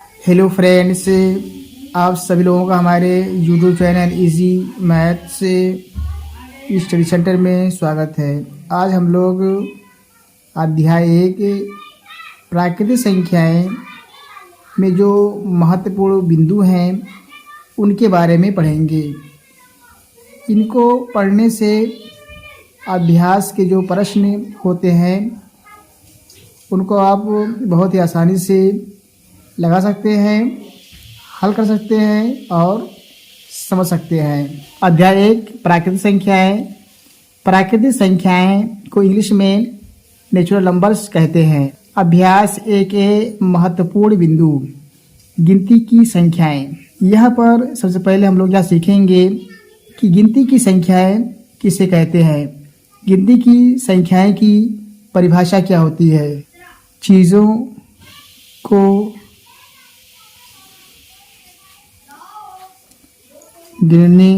Hello friends, आप सभी लोगों का हमारे YouTube channel easy maths study centre में स्वागत है। आज हम लोग अध्याय 1 प्राकृतिक संख्याएं में जो महत्वपूर्ण बिंदु हैं उनके बारे में पढ़ेंगे। इनको पढ़ने से अभ्यास के जो प्रश्न होते हैं उनको आप बहुत ही आसानी से लगा सकते हैं, हल कर सकते हैं और समझ सकते हैं। अध्याय 1 प्राकृतिक संख्याएं। प्राकृतिक संख्याएं को इंग्लिश में नेचुरल नंबर्स कहते हैं। अभ्यास 1 महत्वपूर्ण बिंदु गिनती की संख्याएं। यहाँ पर सबसे पहले हम लोग यह सीखेंगे कि गिनती की संख्याएं किसे कहते हैं। गिनती की संख्याएं की परिभाषा क्या होती है। चीज़ों को गिनने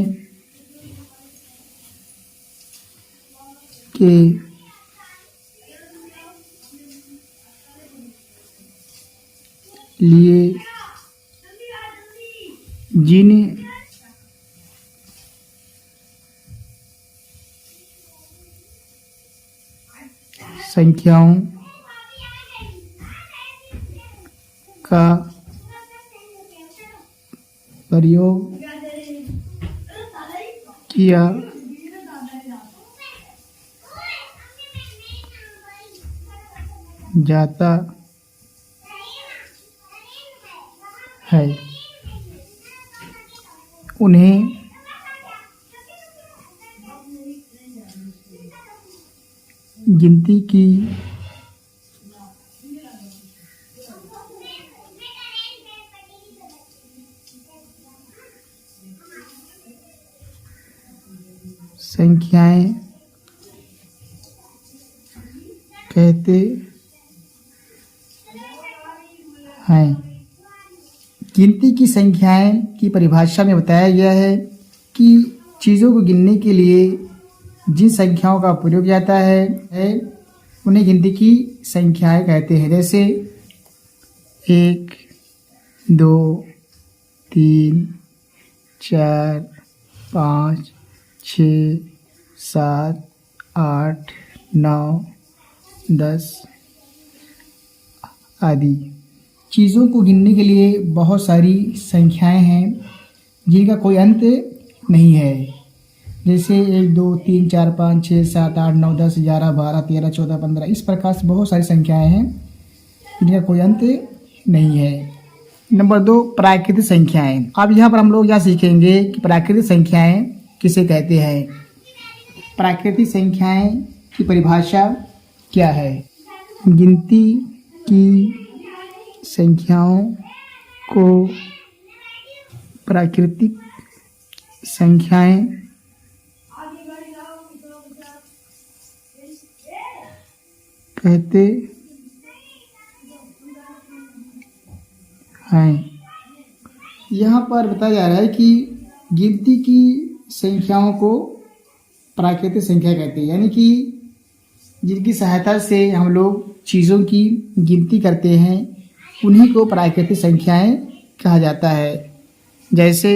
के लिए जिन संख्याओं का प्रयोग किया जाता है उन्हें गिनती की संख्याएं कहते हैं। गिनती की संख्याएं की परिभाषा में बताया गया है कि चीज़ों को गिनने के लिए जिन संख्याओं का प्रयोग जाता है उन्हें गिनती की संख्याएं कहते हैं। जैसे 1, 2, 3, 4, 5, 6, 7, 8, 9, 10 आदि। चीज़ों को गिनने के लिए बहुत सारी संख्याएं हैं जिनका कोई अंत नहीं है। जैसे 1, 2, 3, 4, 5, 6, 7, 8, 9, 10, 11, 12, 13, 14, 15 इस प्रकार से बहुत सारी संख्याएं हैं जिनका कोई अंत नहीं है। नंबर 2 प्राकृतिक संख्याएं। अब यहाँ पर हम लोग यह सीखेंगे कि प्राकृतिक संख्याएं किसे कहते हैं। प्राकृतिक संख्याएं की परिभाषा क्या है। गिनती की संख्याओं को प्राकृतिक संख्याएं कहते हैं। यहाँ पर बताया जा रहा है कि गिनती की संख्याओं को प्राकृतिक संख्या कहते हैं, यानी कि जिनकी सहायता से हम लोग चीज़ों की गिनती करते हैं उन्हीं को प्राकृतिक संख्याएं कहा जाता है। जैसे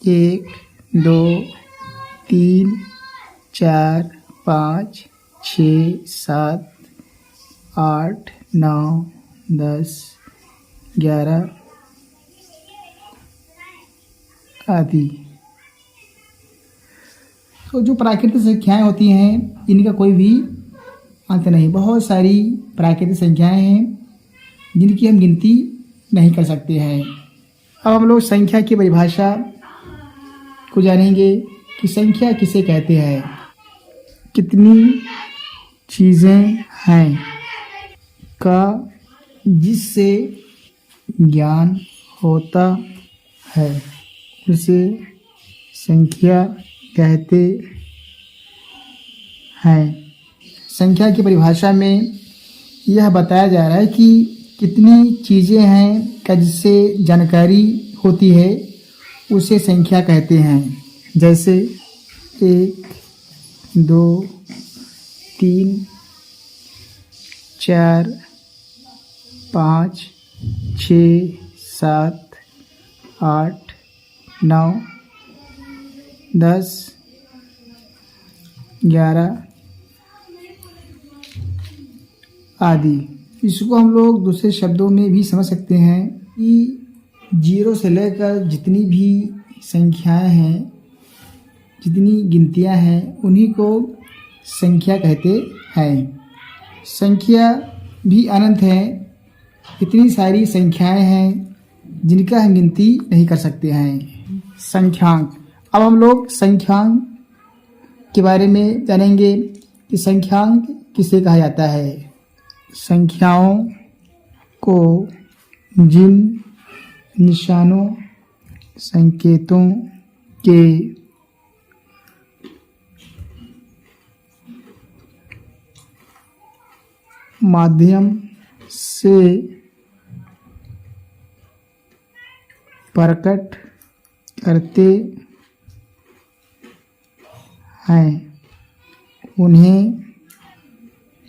1, 2, 3, 4, 5, 6, 7, 8, 9, 10, 11 आदि। तो जो प्राकृतिक संख्याएं होती हैं इनका कोई भी अंत नहीं। बहुत सारी प्राकृतिक संख्याएं हैं जिनकी हम गिनती नहीं कर सकते हैं। अब हम लोग संख्या की परिभाषा को जानेंगे कि संख्या किसे कहते हैं। कितनी चीज़ें हैं का जिससे ज्ञान होता है उसे संख्या कहते हैं। संख्या की परिभाषा में यह बताया जा रहा है कि कितनी चीज़ें हैं का जिससे जानकारी होती है उसे संख्या कहते हैं। जैसे 1, 2, 3, 4, 5, 6, 7, 8, 9, 10, 11 आदि। इसको हम लोग दूसरे शब्दों में भी समझ सकते हैं कि 0 से लेकर जितनी भी संख्याएं हैं, जितनी गिनतियां हैं, उन्हीं को संख्या कहते हैं। संख्या भी अनंत है। इतनी सारी संख्याएं हैं जिनका हम गिनती नहीं कर सकते हैं। संख्यांक। अब हम लोग संख्यांक के बारे में जानेंगे कि संख्यांक किसे कहा जाता है। संख्याओं को जिन निशानों, संकेतों के माध्यम से प्रकट करते हैं, उन्हें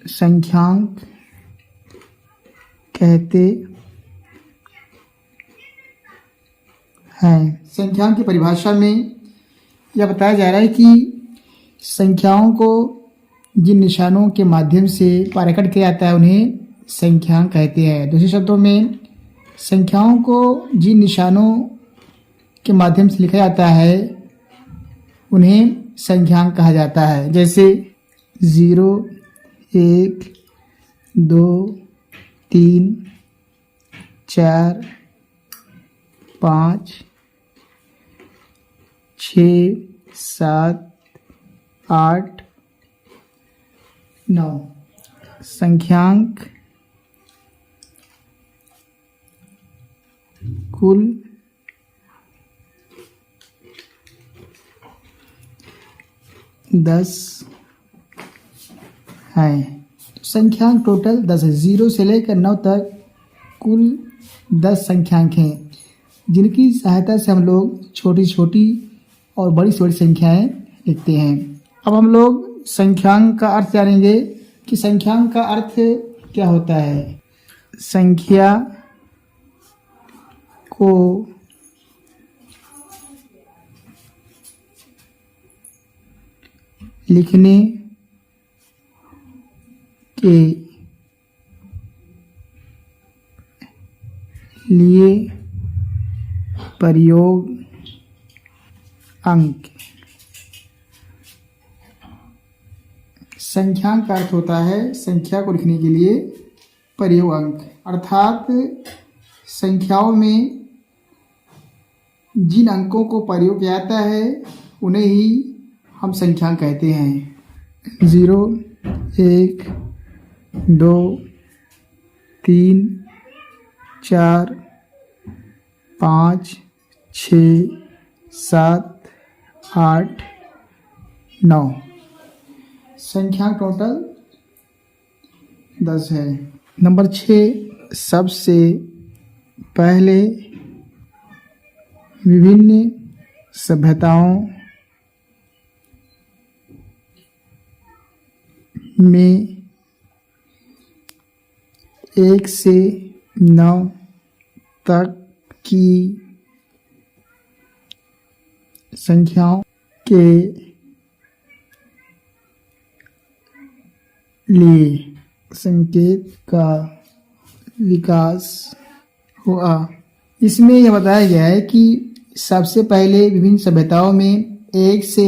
संख्यांक कहते हैं। संख्यांक की परिभाषा में यह बताया जा रहा है कि संख्याओं को जिन निशानों के माध्यम से प्रकट किया जाता है उन्हें संख्यांक कहते हैं। दूसरे शब्दों में, संख्याओं को जिन निशानों के माध्यम से लिखा जाता है उन्हें संख्यांक कहा जाता है। जैसे 0, 1, 2, 3, 4, 5, 6, 7, 8, 9। संख्यांक कुल दस हैं। संख्यांक टोटल 10 है। 0 से लेकर 9 तक कुल 10 संख्यांक हैं, जिनकी सहायता से हम लोग छोटी छोटी और बड़ी से बड़ी संख्याएं लिखते हैं। अब हम लोग संख्यांक का अर्थ जानेंगे कि संख्यांक का अर्थ क्या होता है। संख्या को लिखने के लिए प्रयोग अंक। संख्यांक का अर्थ होता है संख्या को लिखने के लिए प्रयोग अंक, अर्थात संख्याओं में जिन अंकों को प्रयोग किया जाता है उन्हें ही हम संख्यांक कहते हैं। 0, 1, 2, 3, 4, 5, 6, 7, 8, 9। संख्यांक टोटल 10 है। नंबर 6, सबसे पहले विभिन्न सभ्यताओं में 1 से 9 तक की संख्याओं के लिए संकेत का विकास हुआ। इसमें यह बताया गया है कि सबसे पहले विभिन्न सभ्यताओं में 1 से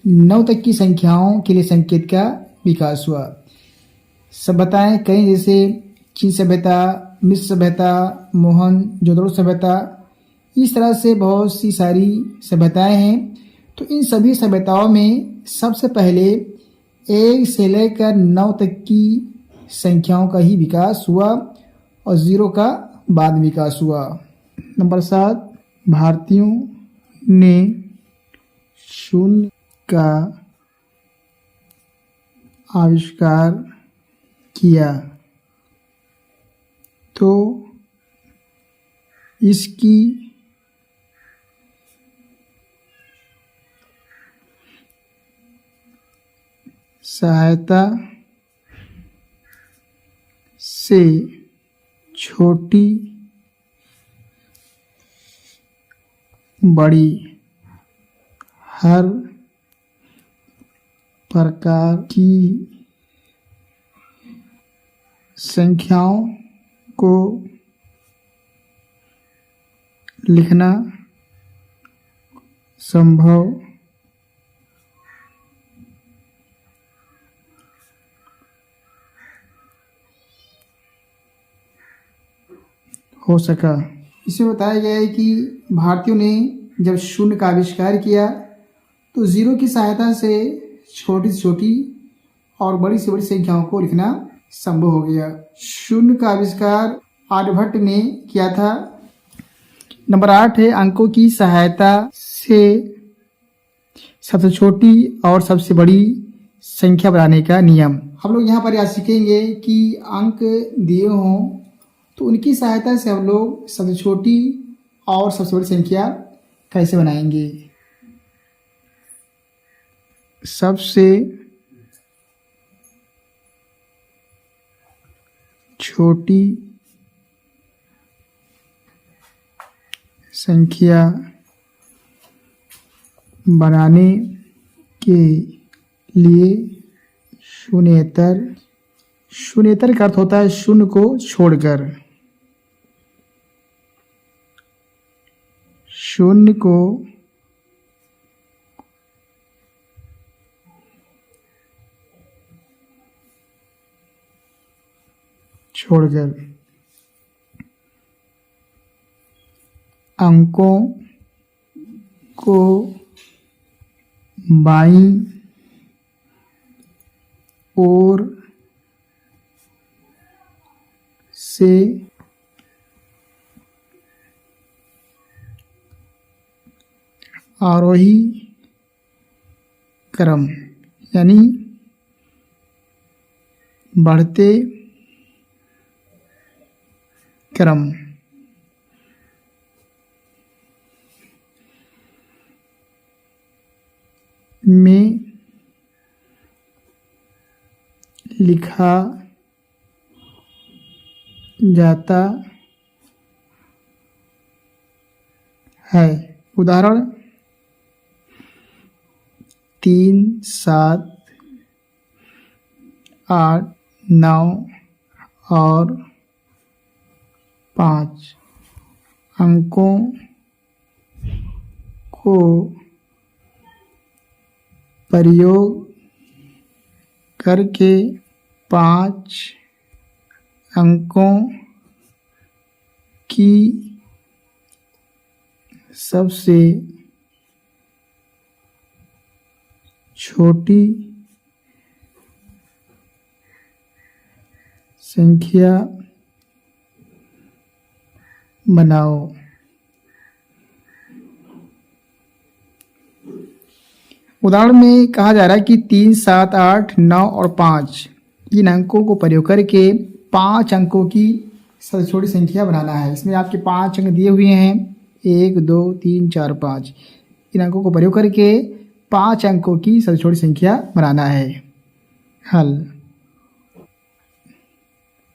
9 तक की संख्याओं के लिए संकेत का विकास हुआ। सभ्यताएं कई, जैसे चीन सभ्यता, मिस्र सभ्यता, मोहनजोदड़ो सभ्यता, इस तरह से बहुत सी सारी सभ्यताएं हैं। तो इन सभी सभ्यताओं में सबसे पहले 1 से लेकर 9 तक की संख्याओं का ही विकास हुआ और 0 का बाद विकास हुआ। नंबर 7, भारतीयों ने शून्य का आविष्कार किया, तो इसकी सहायता से छोटी बड़ी हर प्रकार की संख्याओं को लिखना संभव हो सका। इसमें बताया गया है कि भारतीयों ने जब शून्य का आविष्कार किया तो जीरो की सहायता से छोटी से छोटी और बड़ी से बड़ी संख्याओं को लिखना संभव हो गया। शून्य का आविष्कार आर्यभट्ट ने किया था। नंबर 8 है अंकों की सहायता से सबसे छोटी और सबसे बड़ी संख्या बनाने का नियम। हम लोग यहाँ पर यह सीखेंगे कि अंक दिए हों तो उनकी सहायता से हम लोग सबसे छोटी और सबसे बड़ी संख्या कैसे बनाएंगे। सबसे छोटी संख्या बनाने के लिए शून्येतर का अर्थ होता है शून्य को छोड़कर। शून्य को छोड़कर अंकों को बाईं ओर से आरोही क्रम यानी बढ़ते क्रम में लिखा जाता है। उदाहरण 3, 7, 8, 9 और 5 अंकों को प्रयोग करके 5 अंकों की सबसे छोटी संख्या बनाओ। उदाहरण में कहा जा रहा है कि 3, 7, 8, 9 और 5 इन अंकों को प्रयोग करके 5 अंकों की सबसे छोटी संख्या बनाना है। इसमें आपके 5 अंक दिए हुए हैं 1, 2, 3, 4, 5। इन अंकों को प्रयोग करके 5 अंकों की सबसे छोटी संख्या बनाना है। हल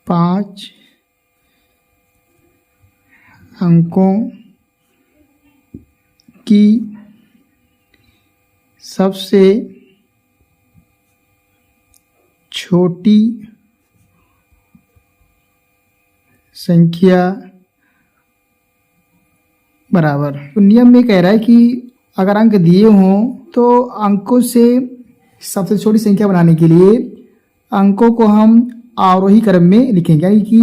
5 अंकों की सबसे छोटी संख्या बराबर। तो नियम में कह रहा है कि अगर अंक दिए हों तो अंकों से सबसे छोटी संख्या बनाने के लिए अंकों को हम आरोही क्रम में लिखेंगे यानी कि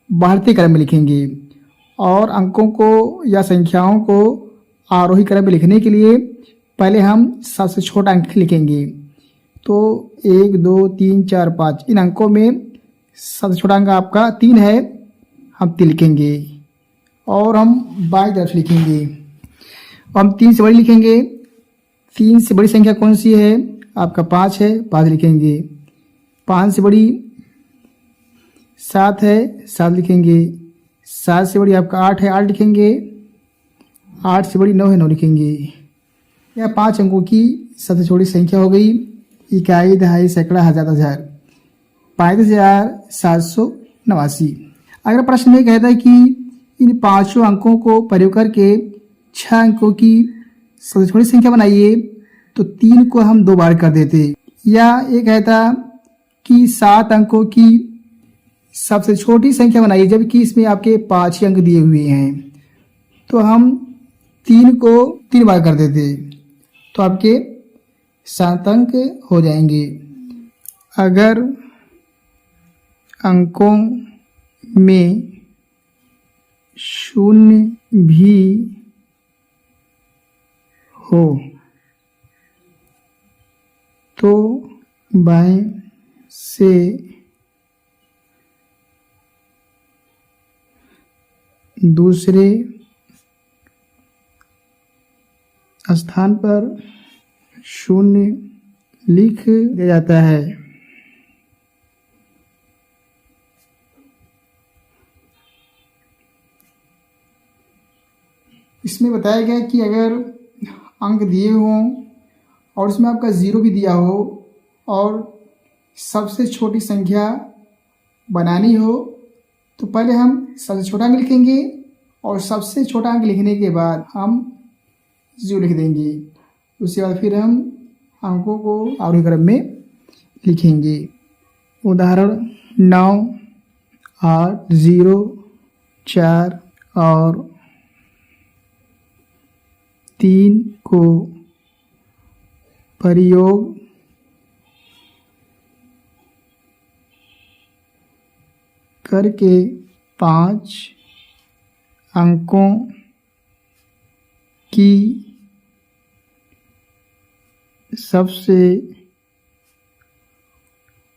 बढ़ते क्रम में लिखेंगे और अंकों को या संख्याओं को आरोही क्रम में लिखने के लिए पहले हम सबसे छोटा अंक लिखेंगे। तो 1, 2, 3, 4, 5 इन अंकों में सबसे छोटा अंक आपका 3 है, हम 3 लिखेंगे और हम बाईं तरफ लिखेंगे। हम 3 से बड़ी लिखेंगे। 3 से बड़ी संख्या कौन सी है? आपका 5 है, 5 लिखेंगे। 5 से बड़ी 7 है, 7 लिखेंगे। 7 से बड़ी आपका 8 है, 8 लिखेंगे। 8 से बड़ी 9 है, 9 लिखेंगे। यह 5 अंकों की सबसे छोटी संख्या हो गई। इकाई, दहाई, सैकड़ा, हजार, 35,789। अगर प्रश्न में कहता है कि इन 5 अंकों को प्रयोग करके 6 अंकों की सबसे छोटी संख्या बनाइए तो 3 को हम 2 बार कर देते। या ये कहता कि 7 अंकों की सबसे छोटी संख्या बनाइए, जबकि इसमें आपके 5 ही अंक दिए हुए हैं, तो हम 3 को 3 बार कर देते तो आपके 7 अंक हो जाएंगे। अगर अंकों में शून्य भी हो तो बाएं से दूसरे स्थान पर शून्य लिख दिया जाता है। इसमें बताया गया कि अगर अंक दिए हों और उसमें आपका 0 भी दिया हो और सबसे छोटी संख्या बनानी हो तो पहले हम सबसे छोटा अंक लिखेंगे और सबसे छोटा अंक लिखने के बाद हम 0 लिख देंगे। उसके बाद फिर हम अंकों को आरोही क्रम में लिखेंगे। उदाहरण 9, 8, 0, 4 और 3 को प्रयोग करके 5 अंकों की सबसे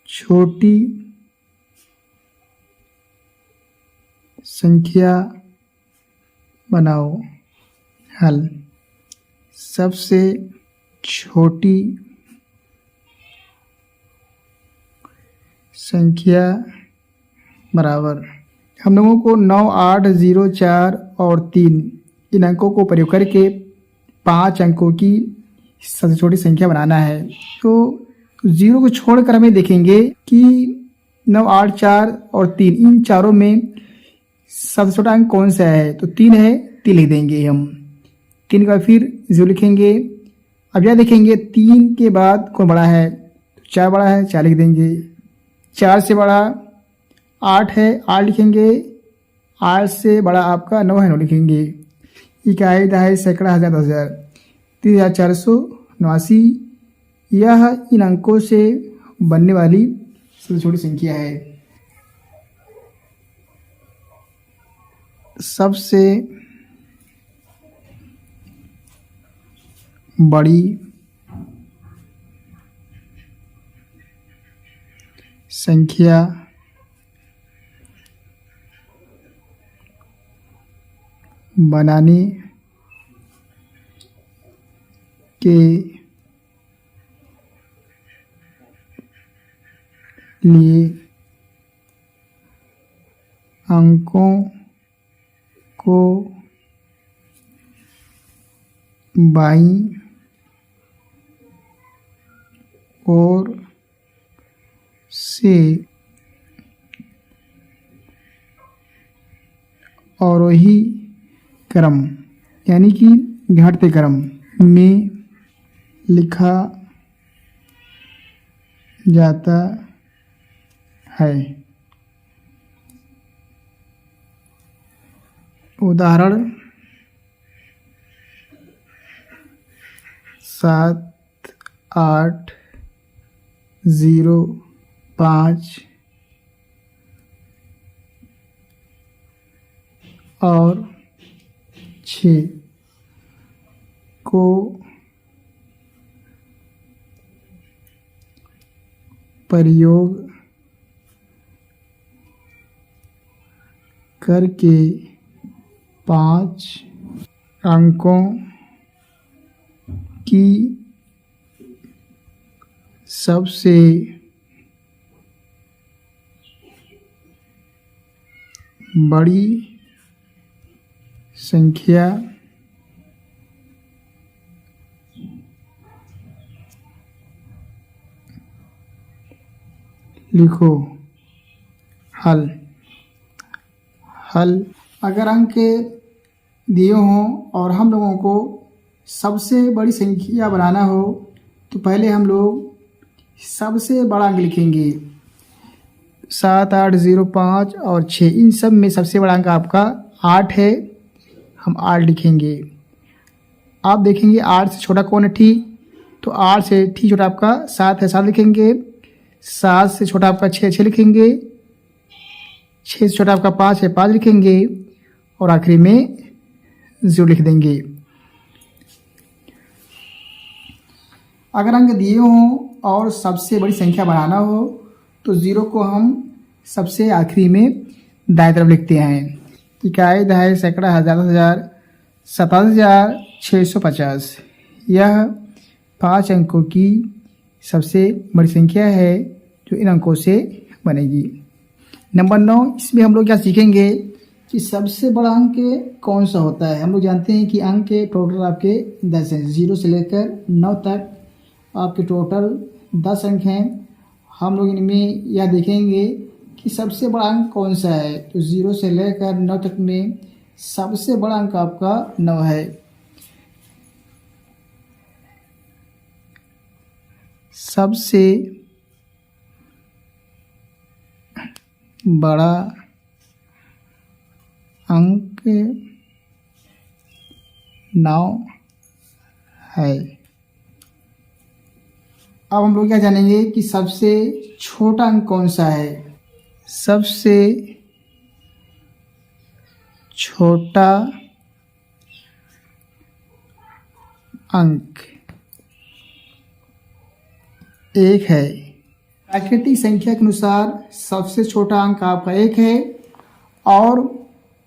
छोटी संख्या बनाओ। हल। सबसे छोटी संख्या बराबर हम लोगों को 9, 8, 0, 4 और 3 इन अंकों को प्रयोग करके 5 अंकों की सबसे छोटी संख्या बनाना है। तो 0 को छोड़कर हमें देखेंगे कि 9, 8, 4 और 3 इन चारों में सबसे छोटा अंक कौन सा है, तो 3 है, 3 लिख देंगे हम। 3 का फिर 0 लिखेंगे। अब यह देखेंगे 3 के बाद कौन बड़ा है, 4 बड़ा है, 4 लिख देंगे। 4 से बड़ा 8 है, 8 लिखेंगे। 8 से बड़ा आपका 9 है, 9 लिखेंगे। इकाई, दहाई, सैकड़ा, हजार, 10,000, 3,489 यह इन अंकों से बनने वाली सबसे छोटी संख्या है। सबसे बड़ी संख्या बनाने के लिए अंकों को बाईं ओर से आरोही क्रम यानी कि घटते क्रम में लिखा जाता है। उदाहरण 7, 8, 0, 5 और 6 को प्रयोग करके 5 अंकों की सबसे बड़ी संख्या लिखो। हल। अगर अंक दिए हों और हम लोगों को सबसे बड़ी संख्या बनाना हो तो पहले हम लोग सबसे बड़ा अंक लिखेंगे। 7, 8, 0, 5 और 6, इन सब में सबसे बड़ा अंक आपका 8 है। हम 8 लिखेंगे। आप देखेंगे 8 से छोटा कौन है, ठीक, तो 8 से ठीक छोटा आपका 7 है, 7 लिखेंगे। 7 से छोटा आपका 6, 6 लिखेंगे। 6 से छोटा आपका 5 है, 5 लिखेंगे और आखिरी में 0 लिख देंगे। अगर अंक दिए हों और सबसे बड़ी संख्या बनाना हो तो 0 को हम सबसे आखिरी में दाएं तरफ लिखते हैं। इकाई, दहाई, सैकड़ा, हज़ार, 10,000, 27,650। यह 5 अंकों की सबसे बड़ी संख्या है जो इन अंकों से बनेगी। नंबर 9, इसमें हम लोग क्या सीखेंगे कि सबसे बड़ा अंक कौन सा होता है। हम लोग जानते हैं कि अंक के टोटल आपके 10 हैं, 0 से लेकर 9 तक आपके टोटल 10 अंक हैं। हम लोग इनमें यह देखेंगे कि सबसे बड़ा अंक कौन सा है, तो 0 से लेकर 9 तक में सबसे बड़ा अंक आपका 9 है। सबसे बड़ा अंक 9 है। अब हम लोग क्या जानेंगे कि सबसे छोटा अंक कौन सा है। सबसे छोटा अंक 1 है। प्राकृतिक संख्या के अनुसार सबसे छोटा अंक आपका 1 है और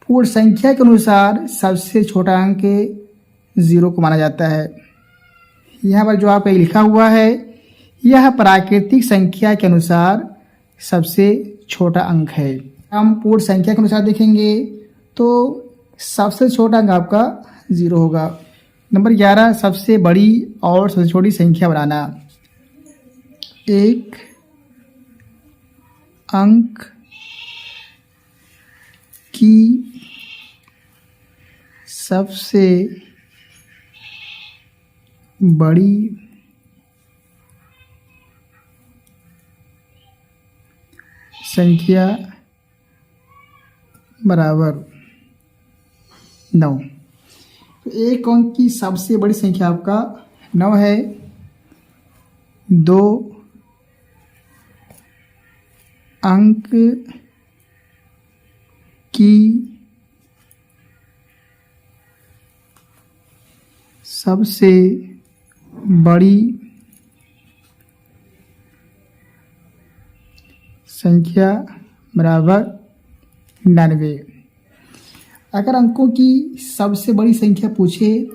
पूर्ण संख्या के अनुसार सबसे छोटा अंक 0 को माना जाता है। यहाँ पर जो आपका लिखा हुआ है यह प्राकृतिक संख्या के अनुसार सबसे छोटा अंक है। हम पूर्ण संख्या के अनुसार देखेंगे तो सबसे छोटा अंक आपका 0 होगा। नंबर 11, सबसे बड़ी और सबसे छोटी संख्या बनाना। एक अंक की सबसे बड़ी संख्या बराबर 9। तो एक अंक की सबसे बड़ी संख्या आपका 9 है। 2 अंक की सबसे बड़ी संख्या बराबर 99। अगर अंकों की सबसे बड़ी संख्या पूछे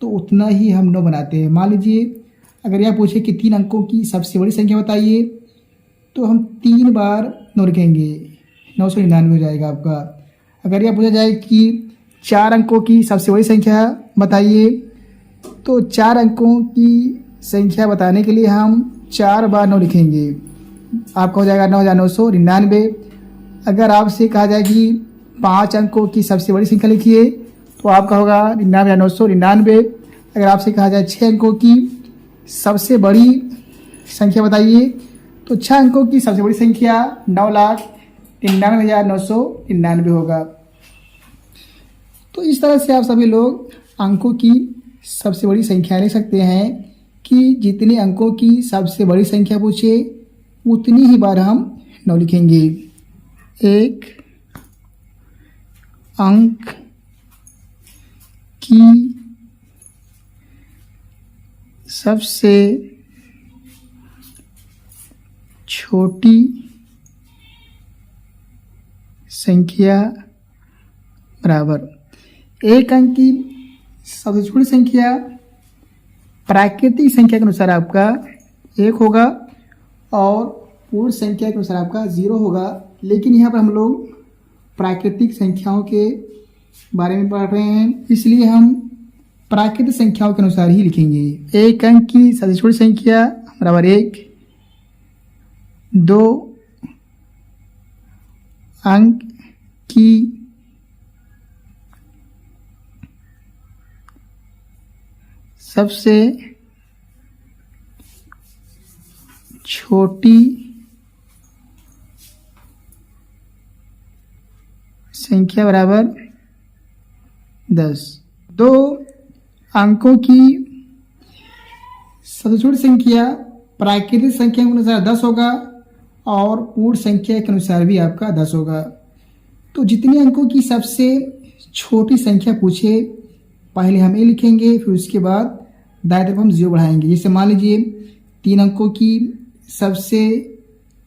तो उतना ही हम 9 बनाते हैं। मान लीजिए अगर यह पूछे कि 3 अंकों की सबसे बड़ी संख्या बताइए तो हम 3 बार 9 लिखेंगे, 999 हो जाएगा आपका। अगर यह पूछा जाए कि 4 अंकों की सबसे बड़ी संख्या बताइए तो 4 अंकों की संख्या बताने के लिए हम 4 बार 9 लिखेंगे, आपका हो जाएगा 9,999। अगर आपसे कहा जाए कि 5 अंकों की सबसे बड़ी संख्या लिखिए तो आपका होगा 99,999। अगर आपसे कहा जाए 6 अंकों की सबसे बड़ी संख्या बताइए तो 6 अंकों की सबसे बड़ी संख्या 9,99,999 होगा। तो इस तरह से आप सभी लोग अंकों की सबसे बड़ी संख्या लिख सकते हैं कि जितने अंकों की सबसे बड़ी संख्या पूछे उतनी ही बार हम 9 लिखेंगे। एक अंक की सबसे छोटी संख्या बराबर। एक अंक की सबसे छोटी संख्या प्राकृतिक संख्या के अनुसार आपका 1 होगा और पूर्ण संख्या के अनुसार आपका 0 होगा। लेकिन यहाँ पर हम लोग प्राकृतिक संख्याओं के बारे में पढ़ रहे हैं, इसलिए हम प्राकृतिक संख्याओं के अनुसार ही लिखेंगे। एक अंक की सबसे छोटी संख्या बराबर 1। 2 अंक की सबसे छोटी संख्या बराबर 10। 2 अंकों की सबसे छोटी संख्या प्राकृतिक संख्या के अनुसार 10 होगा और पूर्ण संख्या के अनुसार भी आपका 10 होगा। तो जितने अंकों की सबसे छोटी संख्या पूछे पहले हम ए लिखेंगे, फिर उसके बाद दाएं तरफ हम 0 बढ़ाएंगे। जैसे मान लीजिए 3 अंकों की सबसे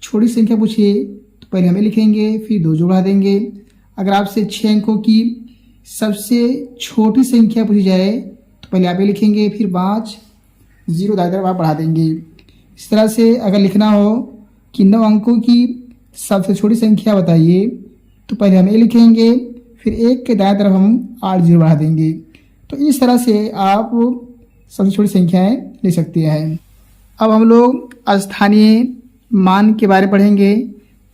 छोटी संख्या पूछिए तो पहले हम ए लिखेंगे, फिर 2 बढ़ा देंगे। अगर आपसे 6 अंकों की सबसे छोटी संख्या पूछी जाए तो पहले आप ए लिखेंगे, फिर 5 0 दाएं तरफ आप बढ़ा देंगे। इस तरह से अगर लिखना हो कि 9 अंकों की सबसे छोटी संख्या बताइए तो पहले हम ए लिखेंगे, फिर 1 के दाएं तरफ हम 8 0 बढ़ा देंगे। तो इस तरह से आप सबसे छोटी संख्याएं ले सकते हैं। अब हम लोग स्थानीय मान के बारे में पढ़ेंगे।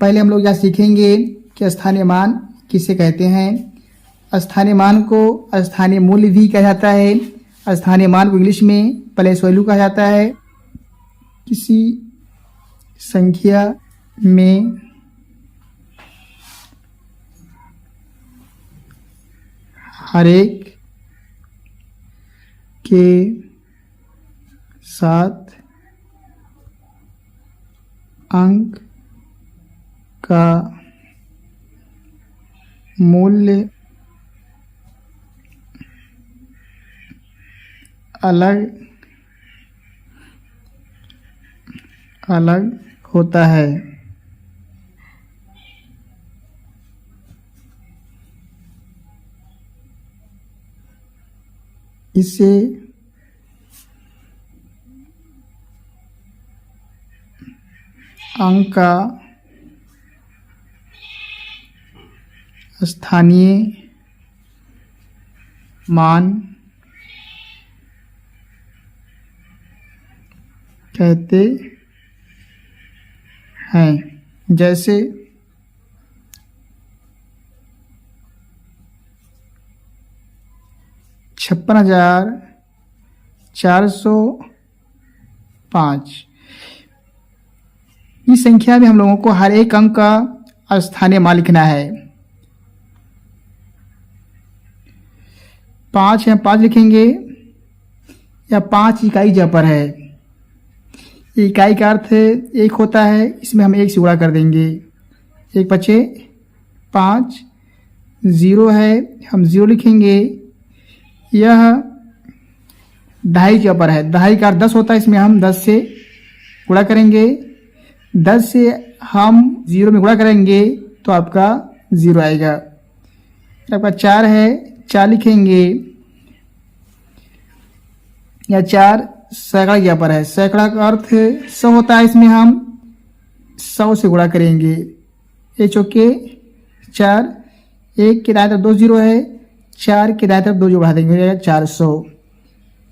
पहले हम लोग यहाँ सीखेंगे कि स्थानीय मान किसे कहते हैं। स्थानीय मान को स्थानीय मूल्य भी कहा जाता है। स्थानीय मान को इंग्लिश में प्लेस वैल्यू कहा जाता है। किसी संख्या में हर एक के साथ अंक का मूल्य अलग अलग होता है। इसे अंक का स्थानीय मान कहते हैं। जैसे 56,405। इस संख्या में हम लोगों को हर एक अंक का स्थानीय मान लिखना है। 5 है, 5 लिखेंगे या 5 इकाई जहाँ पर है। इकाई का अर्थ 1 होता है, इसमें हम 1 से गुणा कर देंगे। 1 बचे 5। 0 है, हम 0 लिखेंगे। यह दहाई जहाँ पर है, दहाई का अर्थ 10 होता है, इसमें हम 10 से गुणा करेंगे। 10 से हम 0 में गुणा करेंगे तो आपका 0 आएगा। आपका 4 है, 4 लिखेंगे या 4 सैकड़ा यहाँ पर है। सैकड़ा का अर्थ 100 होता है, इसमें हम 100 से गुणा करेंगे। 1 चौके 4, 1 के दाएं तरफ 2 0 है, 4 के दाएं तरफ 2 जो बढ़ा देंगे हो जाएगा 400।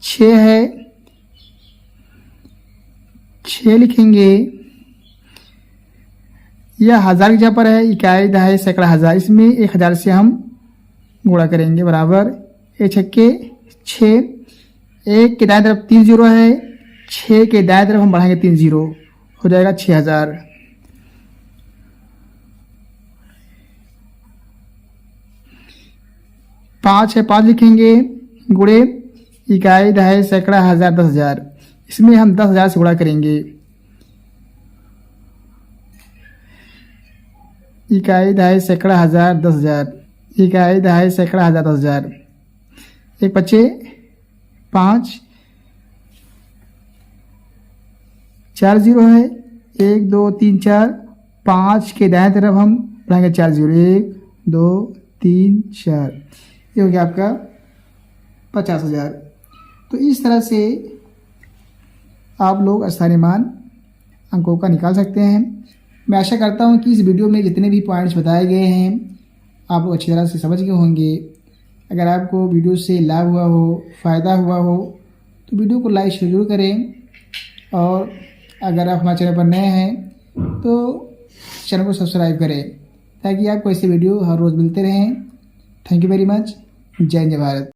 6 है, 6 लिखेंगे। यह 1000 जहाँ पर है, इकाई दहाई सैकड़ा हज़ार, इसमें 1000 से हम गुणा करेंगे बराबर 1 छक्के 6। 1 के दाएं तरफ 3 0 है, 6 के दाएं तरफ हम बढ़ाएंगे 3 0 हो जाएगा 6000। 5 है, 5 लिखेंगे गुणे इकाई दहाई सैकड़ा हज़ार 10,000, इसमें हम 10,000 से गुणा करेंगे। इकाई दहाई सैकड़ा हज़ार 10,000, इकाई दहाई सैकड़ा हज़ार 10,000। 1 बचे 5, 4 0 है, 1 2 3 4, 5 के दाएं तरफ हम बढ़ाएंगे 4 0, 1 2 3 4, ये हो गया आपका 50,000। तो इस तरह से आप लोग स्थानीय मान अंकों का निकाल सकते हैं। मैं आशा करता हूं कि इस वीडियो में जितने भी पॉइंट्स बताए गए हैं आप लोग अच्छी तरह से समझ गए होंगे। अगर आपको वीडियो से लाभ हुआ हो, फ़ायदा हुआ हो तो वीडियो को लाइक जरूर करें, और अगर आप हमारे चैनल पर नए हैं तो चैनल को सब्सक्राइब करें ताकि आपको ऐसे वीडियो हर रोज़ मिलते रहें। Thank you very much. जय हिंद, जय भारत।